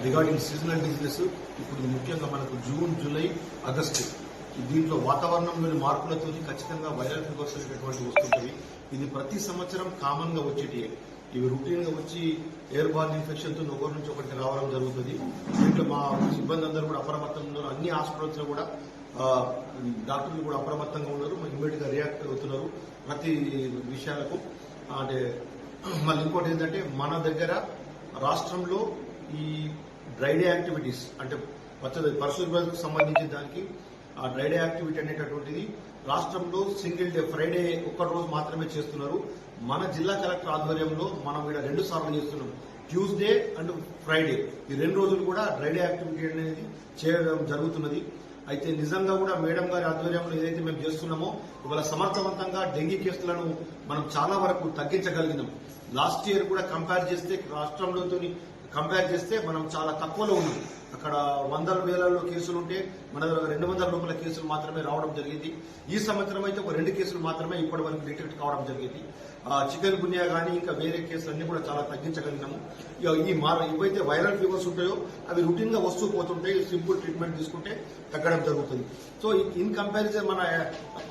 Regarding seasonal diseases ఇప్పుడు ముఖ్యంగా మనకు జూన్, జూలై, ఆగస్టు దీంట్లో వాతావరణంలోని మార్పులతో ఖచ్చితంగా వైరల్ ఫీవర్స్ అనేటటువంటి వస్తుంటవి. ఇది ప్రతి సంవత్సరం కామన్ గా వచ్చేటివే. ఇవి రొటీన్ గా వచ్చి ఎయిర్ బార్న్ ఇన్ఫెక్షన్ తో ఒకరి నుంచి ఒకరికి రావడం జరుగుతుంది. దీంట్లో మా సిబ్బంది అందరూ కూడా అప్రమత్తంగా ఉన్నారు. అన్ని హాస్పిటల్స్ లో కూడా డాక్టర్లు కూడా అప్రమత్తంగా ఉన్నారు. ఇమ్మీడియట్ గా రియాక్ట్ అవుతున్నారు ప్రతి విషయాలకు. అంటే మళ్ళీ ఇంకోటి ఏంటంటే మన దగ్గర రాష్ట్రంలో ఈ డ్రై డే యాక్టివిటీస్ అంటే పరిశుభ్రతకు సంబంధించిన దానికి ఆ డ్రై డే యాక్టివిటీ అనేటటువంటిది రాష్ట్రంలో సింగిల్ డే ఫ్రైడే ఒక్క రోజు మాత్రమే చేస్తున్నారు. మన జిల్లా కలెక్టర్ ఆధ్వర్యంలో మనం ఇక్కడ 2 సార్లు చేస్తున్నాం. ట్యూస్డే అండ్ ఫ్రైడే ఈ 2 రోజులు కూడా డ్రై డే యాక్టివిటీ అనేది చేయడం జరుగుతున్నది. అయితే నిజంగా కూడా మేడం గారి ఆధ్వర్యంలో ఏదైతే మేము చేస్తున్నామో ఇవాళ సమర్థవంతంగా డెంగీ కేసులను మనం చాలా వరకు తగ్గించగలిగినాం. లాస్ట్ ఇయర్ కూడా కంపేర్ చేస్తే రాష్ట్రంలో కంపేర్ చేస్తే మనం చాలా తక్కువలో ఉన్నాం. అక్కడ వందల వేలలో కేసులుంటే మన దగ్గర 200 లోపల కేసులు మాత్రమే రావడం జరిగింది. ఈ సంవత్సరం అయితే ఒక 2 కేసులు మాత్రమే ఇప్పటి వరకు డిటెక్ట్ కావడం జరిగింది. చికెన్ గున్యా కానీ ఇంకా వేరే కేసులన్నీ కూడా చాలా తగ్గించగలిగినాము. ఇవైతే వైరల్ ఫీవర్స్ ఉంటాయో అవి రొటీన్ గా వస్తూ పోతుంటాయి. సింపుల్ ట్రీట్మెంట్ తీసుకుంటే తగ్గడం జరుగుతుంది. సో ఇన్ కంపారిజన్ మన